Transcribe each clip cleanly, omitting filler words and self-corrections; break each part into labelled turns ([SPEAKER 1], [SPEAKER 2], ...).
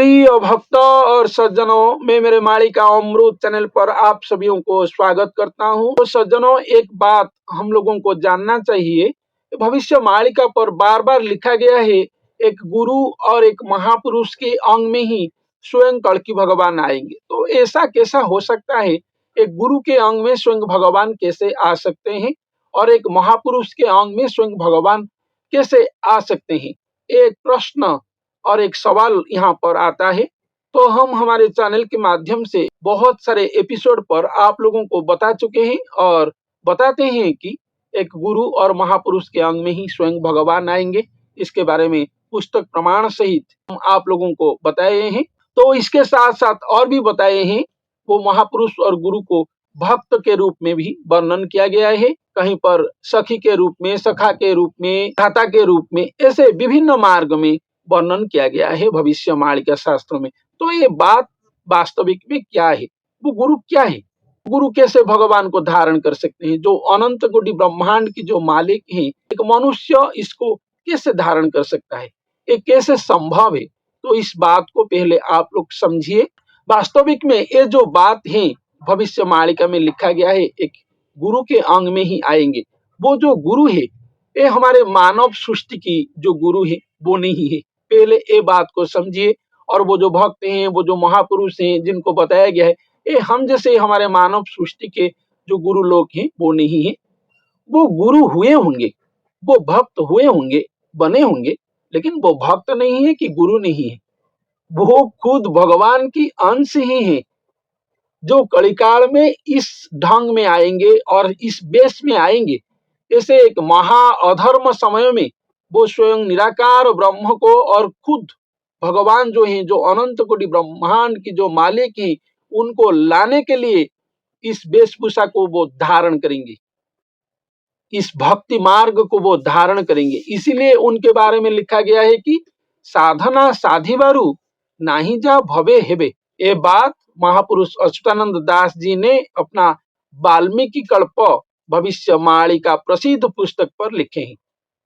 [SPEAKER 1] प्रिय भक्तों और सज्जनों, मैं मेरे मालिका अमृत चैनल पर आप सभी को स्वागत करता हूं। तो सज्जनों, एक बात हम लोगों को जानना चाहिए। भविष्य मालिका पर बार बार लिखा गया है, एक गुरु और एक महापुरुष के अंग में ही स्वयं कल्कि भगवान आएंगे। तो ऐसा कैसा हो सकता है? एक गुरु के अंग में स्वयं भगवान कैसे आ सकते हैं और एक महापुरुष के अंग में स्वयं भगवान कैसे आ सकते हैं? एक प्रश्न और एक सवाल यहाँ पर आता है। तो हम हमारे चैनल के माध्यम से बहुत सारे एपिसोड पर आप लोगों को बता चुके हैं और बताते हैं कि एक गुरु और महापुरुष के अंग में ही स्वयं भगवान आएंगे। इसके बारे में पुस्तक प्रमाण सहित हम आप लोगों को बताए हैं। तो इसके साथ साथ और भी बताए हैं, वो महापुरुष और गुरु को भक्त के रूप में भी वर्णन किया गया है। कहीं पर सखी के रूप में, सखा के रूप में, भ्राता के रूप में, ऐसे विभिन्न मार्ग में वर्णन किया गया है भविष्य मालिका शास्त्र में। तो ये बात वास्तविक में क्या है? वो गुरु क्या है? गुरु कैसे भगवान को धारण कर सकते हैं? जो अनंत कोटि ब्रह्मांड की जो मालिक है, एक मनुष्य इसको कैसे धारण कर सकता है? ये कैसे संभव है? तो इस बात को पहले आप लोग समझिए। वास्तविक में ये जो बात है भविष्य मालिका में लिखा गया है, एक गुरु के अंग में ही आएंगे। वो जो गुरु है, ये हमारे मानव सृष्टि की जो गुरु है वो नहीं है। पहले ये बात को समझिए। और वो जो भक्त हैं, वो जो महापुरुष हैं जिनको बताया गया है, ये हम जैसे हमारे मानव सृष्टि के जो गुरु लोग हैं वो नहीं है। वो गुरु हुए होंगे, वो भक्त हुए होंगे, बने होंगे, लेकिन वो भक्त नहीं है कि गुरु नहीं है। वो खुद भगवान की अंश ही है, जो कलिकाल में इस ढंग में आएंगे और इस बेस में आएंगे। ऐसे एक महा अधर्म समय में वो स्वयं निराकार ब्रह्म को और खुद भगवान जो हैं, जो अनंत कोटि ब्रह्मांड की जो मालिक हैं, उनको लाने के लिए इस वेशभूषा को वो धारण करेंगे, इस भक्ति मार्ग को वो धारण करेंगे। इसीलिए उनके बारे में लिखा गया है कि साधना साधिवारु नाही जा भवे हेबे। ये बात महापुरुष अच्युतानंद दास जी ने अपना वाल्मीकि कल्प भविष्य मालिका प्रसिद्ध पुस्तक पर लिखे हैं।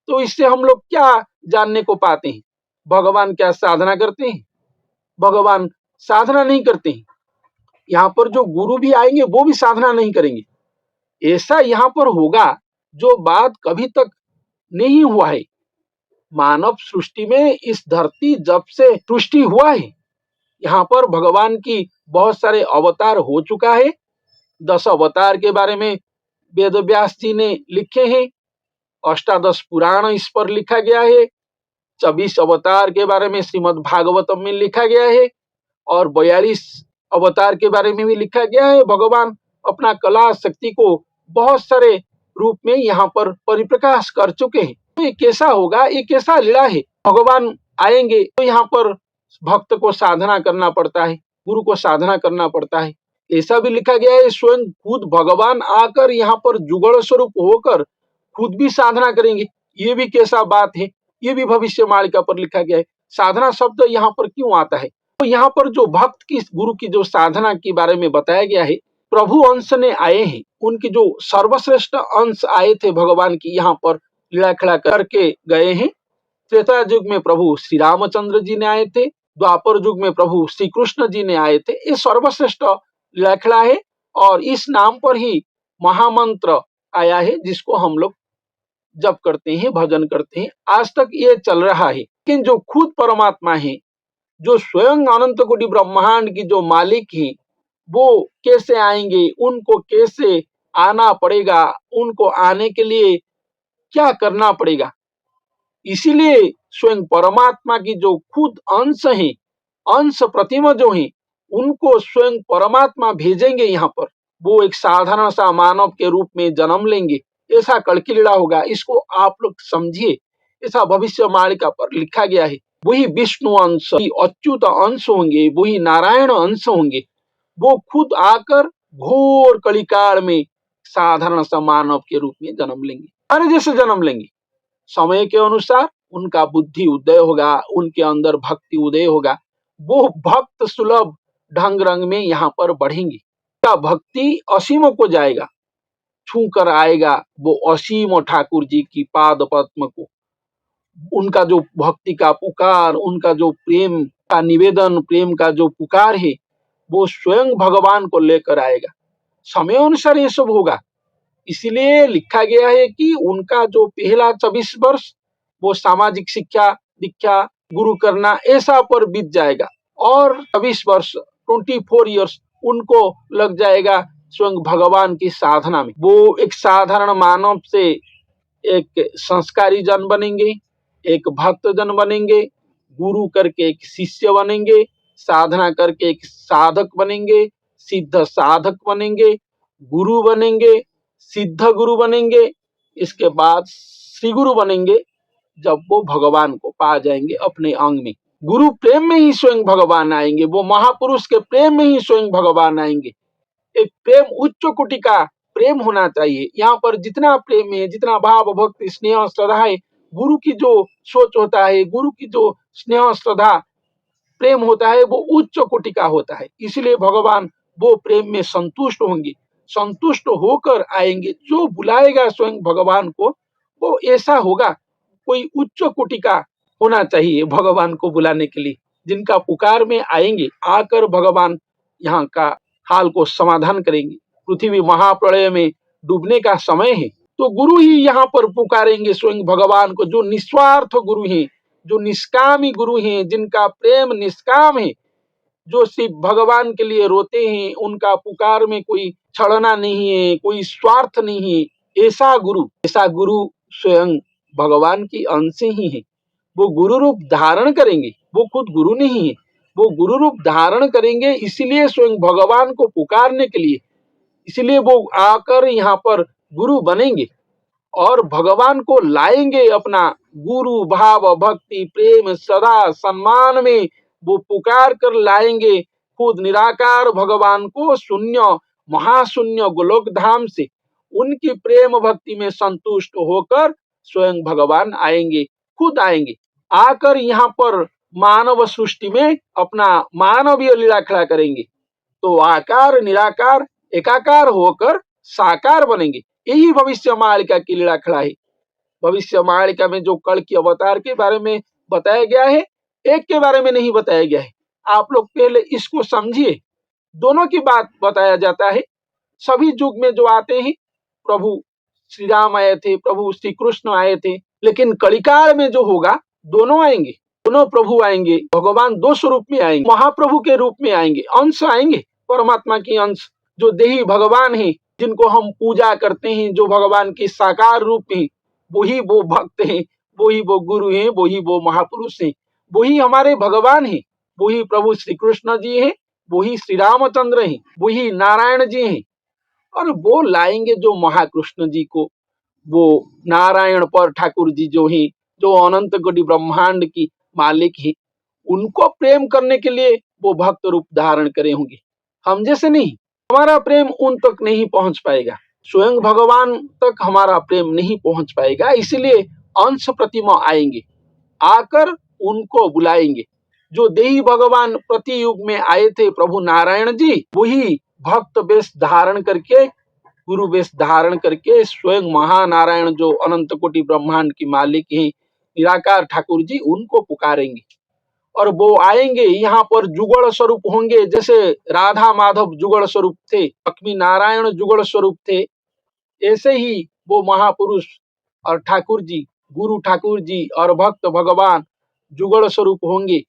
[SPEAKER 1] तो इससे हम लोग क्या जानने को पाते हैं? भगवान क्या साधना करते हैं? भगवान साधना नहीं करते हैं। यहाँ पर जो गुरु भी आएंगे वो भी साधना नहीं करेंगे। ऐसा यहाँ पर होगा जो बात कभी तक नहीं हुआ है। मानव सृष्टि में इस धरती जब से सृष्टि हुआ है, यहाँ पर भगवान की बहुत सारे अवतार हो चुका है। 10 अवतार के बारे में वेद व्यास जी ने लिखे हैं। अष्टादश पुराण इस पर लिखा गया है। 24 अवतार के बारे में श्रीमद् भागवतम में लिखा गया है और 42 अवतार के बारे में भी लिखा गया है। भगवान अपना कला शक्ति को बहुत सारे रूप में यहाँ पर परिप्रकाश कर चुके हैं। तो ये कैसा होगा? ये कैसा लीला है? भगवान आएंगे तो यहाँ पर भक्त को साधना करना पड़ता है, गुरु को साधना करना पड़ता है। ऐसा भी लिखा गया है, स्वयं खुद भगवान आकर यहाँ पर जुगल स्वरूप होकर खुद भी साधना करेंगे। ये भी कैसा बात है? ये भी भविष्य मालिका पर लिखा गया है। साधना शब्द यहाँ पर क्यों आता है? तो यहाँ पर जो भक्त की, गुरु की जो साधना के बारे में बताया गया है, प्रभु अंश ने आए हैं। उनकी जो सर्वश्रेष्ठ अंश आए थे भगवान की, यहाँ पर लीला खिला करके गए हैं। त्रेता युग में प्रभु श्री रामचंद्र जी ने आए थे, द्वापर युग में प्रभु श्री कृष्ण जी ने आए थे। ये सर्वश्रेष्ठ लीला खिला है और इस नाम पर ही महामंत्र आया है, जिसको हम लोग जप करते हैं, भजन करते हैं। आज तक ये चल रहा है। लेकिन जो खुद परमात्मा है, जो स्वयं अनंत कोटि ब्रह्मांड की जो मालिक है, वो कैसे आएंगे? उनको कैसे आना पड़ेगा? उनको आने के लिए क्या करना पड़ेगा? इसीलिए स्वयं परमात्मा की जो खुद अंश है, अंश प्रतिमा जो है, उनको स्वयं परमात्मा भेजेंगे यहाँ पर। वो एक साधारण सा मानव के रूप में जन्म लेंगे। ऐसा कल्कि लीला होगा। इसको आप लोग समझिए। ऐसा भविष्य मालिका पर लिखा गया है। वही विष्णु अंश, अच्युत अंश होंगे, वही नारायण अंश होंगे। वो खुद आकर घोर कलिकाल में साधारण सा मानव के रूप में जन्म लेंगे, अरे जैसे जन्म लेंगे। समय के अनुसार उनका बुद्धि उदय होगा, उनके अंदर भक्ति उदय होगा। वो भक्त सुलभ ढंग रंग में यहाँ पर बढ़ेंगे। का भक्ति असीमों को जाएगा, छू कर आएगा वो असीम ठाकुर जी की पाद पद्म को। उनका जो भक्ति का पुकार, उनका जो प्रेम का निवेदन, प्रेम का जो पुकार है, वो स्वयं भगवान को लेकर आएगा। समय अनुसार ये सब होगा। इसलिए लिखा गया है कि उनका जो पहला 24 वर्ष वो सामाजिक शिक्षा, दीक्षा, गुरु करना ऐसा पर बीत जाएगा, और 24 वर्ष 24 ईयर्स उनको लग जाएगा स्वयं भगवान की साधना में। वो एक साधारण मानव से एक संस्कारी जन बनेंगे, एक भक्त जन बनेंगे, गुरु करके एक शिष्य बनेंगे, साधना करके एक साधक बनेंगे, सिद्ध साधक बनेंगे, गुरु बनेंगे, सिद्ध गुरु बनेंगे, इसके बाद श्री गुरु बनेंगे जब वो भगवान को पा जाएंगे अपने अंग में। गुरु प्रेम में ही स्वयं भगवान आएंगे, वो महापुरुष के प्रेम में ही स्वयं भगवान आएंगे। एक प्रेम उच्च कोटि का प्रेम होना चाहिए। यहाँ पर जितना प्रेम है, जितना भाव, भक्ति, स्नेह, श्रद्धा है, गुरु की जो सोच होता है, गुरु की जो स्नेह, श्रद्धा, प्रेम होता है, वो उच्च कोटि का होता है। इसलिए भगवान वो प्रेम में संतुष्ट होंगे, संतुष्ट होकर आएंगे। जो बुलाएगा स्वयं भगवान को, वो ऐसा होगा, कोई उच्च कोटि का होना चाहिए भगवान को बुलाने के लिए, जिनका पुकार में आएंगे, आकर भगवान यहाँ का हाल को समाधान करेंगे। पृथ्वी महाप्रलय में डूबने का समय है, तो गुरु ही यहाँ पर पुकारेंगे स्वयं भगवान को, जो निस्वार्थ गुरु हैं, जो निष्कामी गुरु हैं, जिनका प्रेम निष्काम है, जो सिर्फ भगवान के लिए रोते हैं, उनका पुकार में कोई छलना नहीं है, कोई स्वार्थ नहीं है। ऐसा गुरु स्वयं भगवान की अंश ही है। वो गुरु रूप धारण करेंगे, वो खुद गुरु नहीं है, वो गुरु रूप धारण करेंगे। इसलिए स्वयं भगवान को पुकारने के लिए, इसलिए वो आकर यहाँ पर गुरु बनेंगे और भगवान को लाएंगे अपना गुरु भाव, भक्ति, प्रेम, श्रद्धा, सम्मान में वो पुकार कर लाएंगे खुद निराकार भगवान को शून्य, महाशून्य गोलोक धाम से। उनकी प्रेम भक्ति में संतुष्ट होकर स्वयं भगवान आएंगे, खुद आएंगे, आकर यहाँ पर मानव सृष्टि में अपना मानवीय लीला खड़ा करेंगे। तो आकार निराकार एकाकार होकर साकार बनेंगे। यही भविष्य मालिका की लीला खड़ा है। भविष्य मालिका में जो कल्कि अवतार के बारे में बताया गया है, एक के बारे में नहीं बताया गया है। आप लोग पहले इसको समझिए, दोनों की बात बताया जाता है। सभी युग में जो आते हैं, प्रभु श्री राम आए थे, प्रभु श्री कृष्ण आए थे, लेकिन कलिकाल में जो होगा, दोनों आएंगे, दोनों प्रभु आएंगे। भगवान दो स्वरूप में आएंगे, महाप्रभु के रूप में आएंगे, अंश आएंगे, परमात्मा की अंश, जो देही भगवान है, जिनको हम पूजा करते हैं, जो भगवान के साकार रूप हैं, वही वो भक्त हैं, वही वो गुरु हैं, वही वो महापुरुष हैं, वही हमारे भगवान हैं, वही प्रभु श्री कृष्ण जी हैं, वही श्री रामचंद्र हैं, वही नारायण जी हैं। और वो लाएंगे जो महाकृष्ण जी को, वो नारायण पर ठाकुर जी जो हैं, जो अनंत कोटि ब्रह्मांड की मालिक है, उनको प्रेम करने के लिए वो भक्त रूप धारण करे होंगे। हम जैसे नहीं, हमारा प्रेम उन तक नहीं पहुंच पाएगा, स्वयं भगवान तक हमारा प्रेम नहीं पहुंच पाएगा। इसलिए अंश प्रतिमा आएंगे, आकर उनको बुलाएंगे। जो देही भगवान प्रति युग में आए थे प्रभु नारायण जी, वही भक्त वेश धारण करके, गुरु वेश धारण करके स्वयं महानारायण जो अनंत कोटि ब्रह्मांड की मालिक हैं, निराकार ठाकुर जी, उनको पुकारेंगे। और वो आएंगे, यहाँ पर जुगल स्वरूप होंगे। जैसे राधा माधव जुगल स्वरूप थे, लक्ष्मी नारायण जुगल स्वरूप थे, ऐसे ही वो महापुरुष और ठाकुर जी, गुरु ठाकुर जी और भक्त भगवान जुगल स्वरूप होंगे।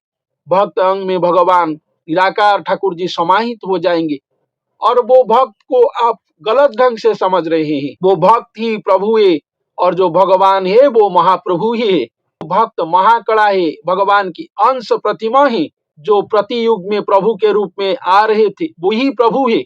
[SPEAKER 1] भक्त अंग में भगवान निराकार ठाकुर जी समाहित हो जाएंगे। और वो भक्त को आप गलत ढंग से समझ रहे हैं, वो भक्त ही प्रभु है, और जो भगवान है वो महाप्रभु ही है। भक्त महाकड़ा है, भगवान की अंश प्रतिमा है, जो प्रति युग में प्रभु के रूप में आ रहे थे, वही प्रभु है।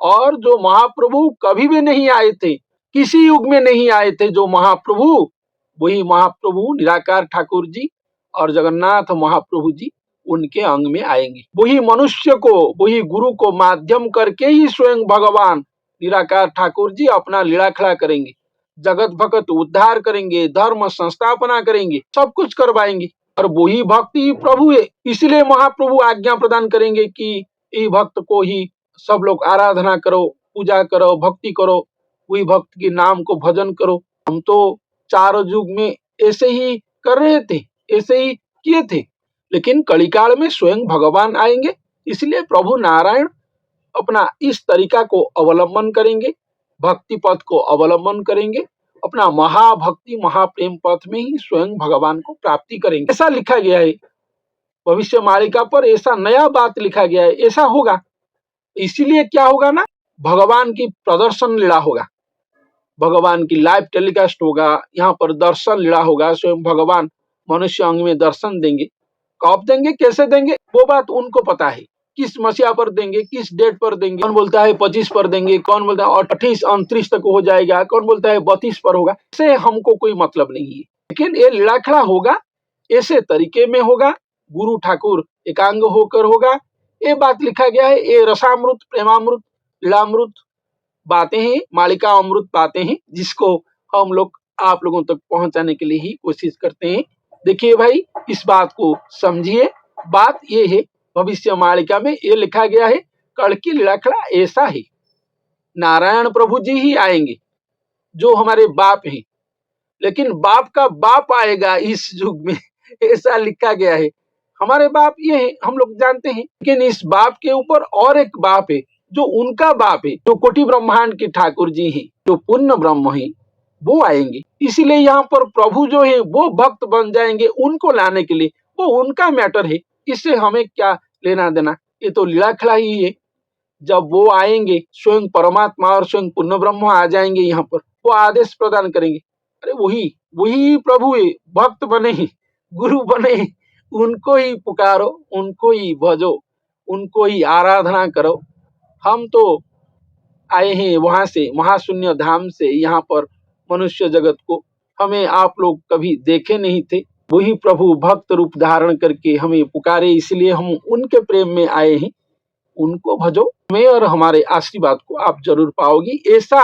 [SPEAKER 1] और जो महाप्रभु कभी भी नहीं आए थे, किसी युग में नहीं आए थे, जो महाप्रभु, वही महाप्रभु निराकार ठाकुर जी और जगन्नाथ महाप्रभु जी उनके अंग में आएंगे। वही मनुष्य को, वही गुरु को माध्यम करके ही स्वयं भगवान निराकार ठाकुर जी अपना लीला खड़ा करेंगे, जगत भगत उद्धार करेंगे, धर्म संस्थापना करेंगे, सब कुछ करवाएंगे। और वही भक्ति प्रभु है। इसलिए महाप्रभु आज्ञा प्रदान करेंगे कि इस भक्त को ही सब लोग आराधना करो, पूजा करो, भक्ति करो, वही भक्त के नाम को भजन करो। हम तो चारों युग में ऐसे ही कर रहे थे, ऐसे ही किए थे। लेकिन कलिकाल में स्वयं भगवान आएंगे, इसलिए प्रभु नारायण अपना इस तरीका को अवलंबन करेंगे, भक्ति पथ को अवलंबन करेंगे, अपना महाभक्ति महाप्रेम पथ में ही स्वयं भगवान को प्राप्ति करेंगे। ऐसा लिखा गया है भविष्य मालिका पर, ऐसा नया बात लिखा गया है, ऐसा होगा। इसीलिए क्या होगा ना, भगवान की प्रदर्शन लीला होगा, भगवान की लाइव टेलीकास्ट होगा, यहाँ पर दर्शन लीला होगा, स्वयं भगवान मनुष्य अंग में दर्शन देंगे। कब देंगे, कैसे देंगे, वो बात उनको पता है। किस मसीहा पर देंगे, किस डेट पर देंगे, कौन बोलता है 25 पर देंगे, कौन बोलता है 28 29 तक हो जाएगा, कौन बोलता है 32 पर होगा, इससे हमको कोई मतलब नहीं है। लेकिन ये लीला खड़ा होगा, ऐसे तरीके में होगा, गुरु ठाकुर एकांग होकर होगा, ये बात लिखा गया है। ये रसामृत, प्रेमामृत, लीलामृत बातें हैं, मालिका अमृत बातें हैं, जिसको हम लोग आप लोगों तक पहुंचाने के लिए ही कोशिश करते हैं। देखिए भाई, इस बात को समझिए। बात ये है, भविष्य मालिका में ये लिखा गया है, कल की लीलाखड़ा ऐसा है, नारायण प्रभु जी ही आएंगे जो हमारे बाप हैं, लेकिन बाप का बाप आएगा इस युग में, ऐसा लिखा गया है। हमारे बाप ये है, हम लोग जानते हैं, लेकिन इस बाप के ऊपर और एक बाप है जो उनका बाप है, जो कोटि ब्रह्मांड के ठाकुर जी हैं, जो पूर्ण ब्रह्म है, वो आएंगे। इसीलिए यहाँ पर प्रभु जो है वो भक्त बन जाएंगे, उनको लाने के लिए, वो उनका मैटर है, इससे हमें क्या लेना देना, ये तो लीला खिला ही है। जब वो आएंगे, स्वयं परमात्मा और स्वयं पूर्ण ब्रह्म आ जाएंगे यहाँ पर, वो आदेश प्रदान करेंगे, अरे वही वही प्रभु है, भक्त बने, गुरु बने, उनको ही पुकारो, उनको ही भजो, उनको ही आराधना करो। हम तो आए हैं वहां से, महाशून्य धाम से, यहाँ पर मनुष्य जगत को हमें आप लोग कभी देखे नहीं थे। वही प्रभु भक्त रूप धारण करके हमें पुकारे, इसलिए हम उनके प्रेम में आए हैं। उनको भजो, हमें और हमारे आशीर्वाद को आप जरूर पाओगी। ऐसा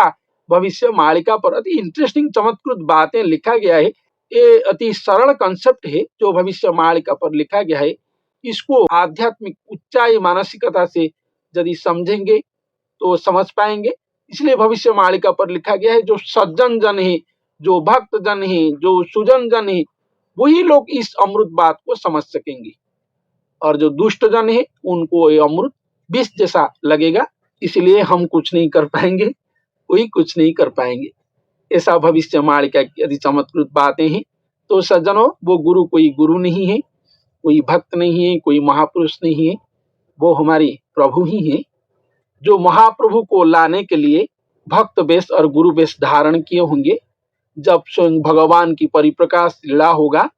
[SPEAKER 1] भविष्य मालिका पर अति इंटरेस्टिंग चमत्कृत बातें लिखा गया है। ये अति सरल कंसेप्ट है जो भविष्य मालिका पर लिखा गया है। इसको आध्यात्मिक उच्चाई मानसिकता से यदि समझेंगे तो समझ पाएंगे। इसलिए भविष्य मालिका पर लिखा गया है, जो सज्जन जन है, जो भक्त जन है, जो सुजन जन है, वही लोग इस अमृत बात को समझ सकेंगे, और जो दुष्ट जन है उनको ये अमृत विष जैसा लगेगा। इसलिए हम कुछ नहीं कर पाएंगे, कोई कुछ नहीं कर पाएंगे। ऐसा भविष्य मालिका की यदि चमत्कृत बातें हैं। तो सज्जनों, वो गुरु कोई गुरु नहीं है, कोई भक्त नहीं है, कोई महापुरुष नहीं है, वो हमारे प्रभु ही है, जो महाप्रभु को लाने के लिए भक्त वेश और गुरु वेश धारण किए होंगे। जब स्वयं भगवान की परिप्रकाश लीला होगा,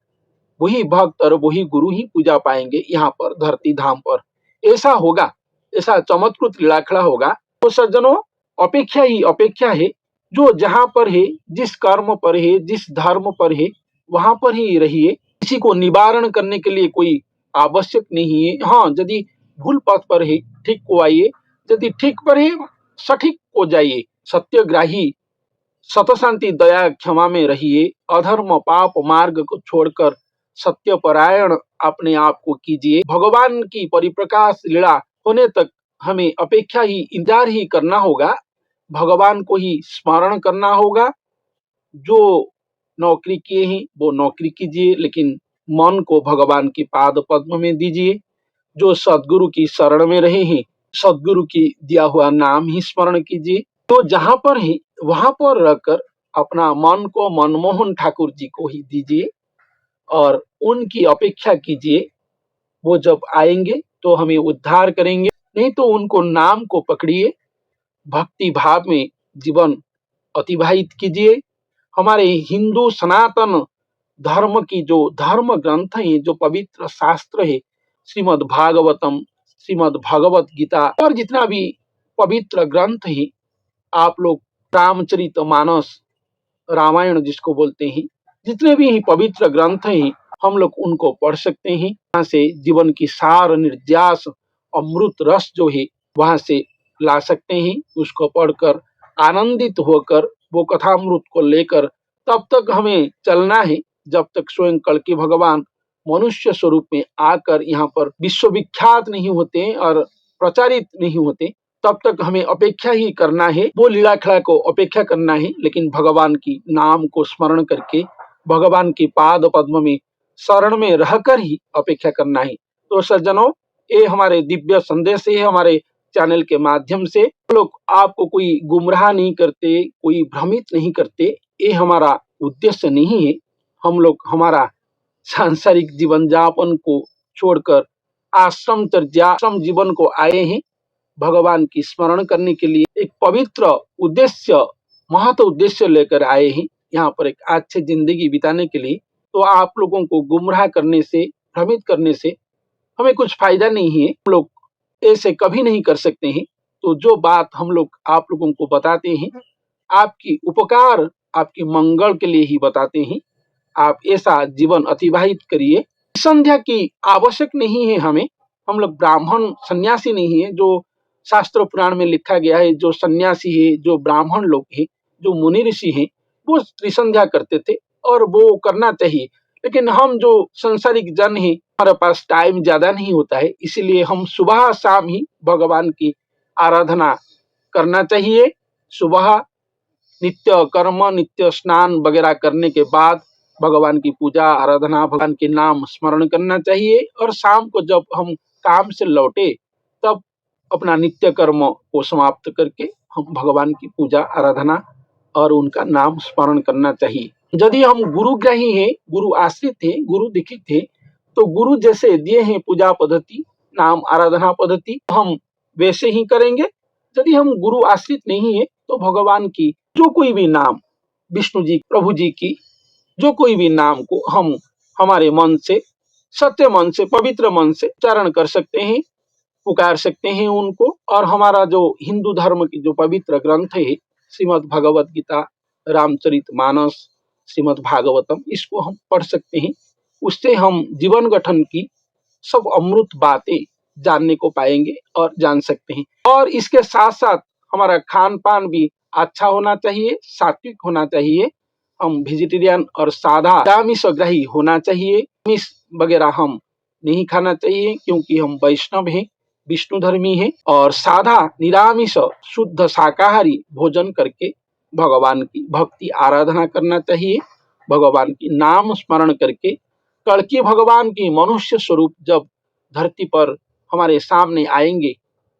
[SPEAKER 1] वही भक्त और वही गुरु ही पूजा पाएंगे यहाँ पर धरती धाम पर। ऐसा होगा, ऐसा चमत्कृत लीला खड़ा होगा। तो सज्जनों, अपेक्षा ही अपेक्षा है, जो जहाँ पर है, जिस कर्म पर है, जिस धर्म पर है, वहां पर ही रहिए। किसी को निवारण करने के लिए कोई आवश्यक नहीं है। हाँ, यदि भूल पथ पर है, ठीक को आइए, यदि ठीक पर है, सठीक को जाइए। सत्यग्राही, सतशांति दया क्षमा में रहिए। अधर्म पाप मार्ग को छोड़कर सत्यपरायण अपने आप को कीजिए। भगवान की परिप्रकाश लीला होने तक हमें अपेक्षा ही, इंतजार ही करना होगा, भगवान को ही स्मरण करना होगा। जो नौकरी किए हैं वो नौकरी कीजिए, लेकिन मन को भगवान की पाद पद्म में दीजिए। जो सदगुरु की शरण में रहे हैं, सदगुरु की दिया हुआ नाम ही स्मरण कीजिए। तो जहां पर है वहां पर रहकर अपना मन को मनमोहन ठाकुर जी को ही दीजिए और उनकी अपेक्षा कीजिए। वो जब आएंगे तो हमें उद्धार करेंगे, नहीं तो उनको नाम को पकड़िए, भक्ति भाव में जीवन अतिबाहित कीजिए। हमारे हिंदू सनातन धर्म की जो धर्म ग्रंथ है, जो पवित्र शास्त्र है, श्रीमद् भागवतम, श्रीमद् भगवत गीता और जितना भी पवित्र ग्रंथ है, आप लोग रामचरित मानस, रामायण जिसको बोलते हैं, जितने भी पवित्र ग्रंथ हैं, हम लोग उनको पढ़ सकते हैं। यहाँ से जीवन की सार निर्यास अमृत रस जो है वहां से ला सकते हैं। उसको पढ़कर आनंदित होकर वो कथामृत को लेकर तब तक हमें चलना है जब तक स्वयं कल्कि भगवान मनुष्य स्वरूप में आकर यहाँ पर विश्वविख्यात नहीं होते और प्रचारित नहीं होते। तब तक हमें अपेक्षा ही करना है, वो लीला खड़ा को अपेक्षा करना है, लेकिन भगवान की नाम को स्मरण करके, भगवान के पाद पद्म में शरण में रहकर ही अपेक्षा करना है। तो सज्जनों, ये हमारे दिव्य संदेश है, हमारे चैनल के माध्यम से हम लोग आपको कोई गुमराह नहीं करते, कोई भ्रमित नहीं करते, ये हमारा उद्देश्य नहीं है। हम लोग हमारा सांसारिक जीवन यापन को छोड़कर आश्रम जीवन को आए हैं, भगवान की स्मरण करने के लिए एक पवित्र उद्देश्य, महत्व उद्देश्य लेकर आए हैं यहाँ पर एक अच्छी जिंदगी बिताने के लिए। तो आप लोगों को गुमराह करने से, भ्रमित करने से हमें कुछ फायदा नहीं है। हम लोग ऐसे कभी नहीं कर सकते हैं। तो जो बात हम लोग आप लोगों को बताते हैं, आपकी उपकार, आपकी मंगल के लिए ही बताते हैं। आप ऐसा जीवन अतिबाहित करिए। संध्या की आवश्यक नहीं है हमें। हम लोग ब्राह्मण सन्यासी नहीं है जो शास्त्र पुराण में लिखा गया है। जो सन्यासी है, जो ब्राह्मण लोग हैं, जो मुनि ऋषि हैं, वो त्रिसंध्या करते थे और वो करना चाहिए। लेकिन हम जो संसारिक जन हैं, हमारे पास टाइम ज्यादा नहीं होता है, इसीलिए हम सुबह शाम ही भगवान की आराधना करना चाहिए। सुबह नित्य कर्म, नित्य स्नान वगैरह करने के बाद भगवान की पूजा आराधना, भगवान के नाम स्मरण करना चाहिए। और शाम को जब हम काम से लौटे तब अपना नित्य कर्म को समाप्त करके हम भगवान की पूजा आराधना और उनका नाम स्मरण करना चाहिए। यदि हम गुरुग्राही हैं, गुरु आश्रित हैं, गुरु दीक्षित हैं, तो गुरु जैसे दिए हैं पूजा पद्धति, नाम आराधना पद्धति, हम वैसे ही करेंगे। यदि हम गुरु आश्रित नहीं है तो भगवान की जो कोई भी नाम, विष्णु जी, प्रभु जी की जो कोई भी नाम को हम हमारे मन से, सत्य मन से, पवित्र मन से उच्चारण कर सकते हैं, पुकार सकते हैं उनको। और हमारा जो हिंदू धर्म की जो पवित्र ग्रंथ है, श्रीमद् भगवत गीता, रामचरितमानस, श्रीमद् भागवतम, इसको हम पढ़ सकते हैं। उससे हम जीवन गठन की सब अमृत बातें जानने को पाएंगे और जान सकते हैं। और इसके साथ साथ हमारा खान पान भी अच्छा होना चाहिए, सात्विक होना चाहिए। हम वेजिटेरियन और सादा निरामिषग्राही होना चाहिए। मिस वगैरह हम नहीं खाना चाहिए क्योंकि हम वैष्णव हैं, विष्णु धर्मी हैं। और सादा निरामिष शुद्ध शाकाहारी भोजन करके भगवान की भक्ति आराधना करना चाहिए। भगवान की नाम स्मरण करके कड़की भगवान की मनुष्य स्वरूप जब धरती पर हमारे सामने आएंगे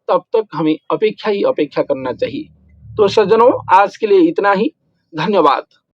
[SPEAKER 1] तब तक हमें अपेक्षा ही अपेक्षा करना चाहिए। तो सज्जनों, आज के लिए इतना ही। धन्यवाद।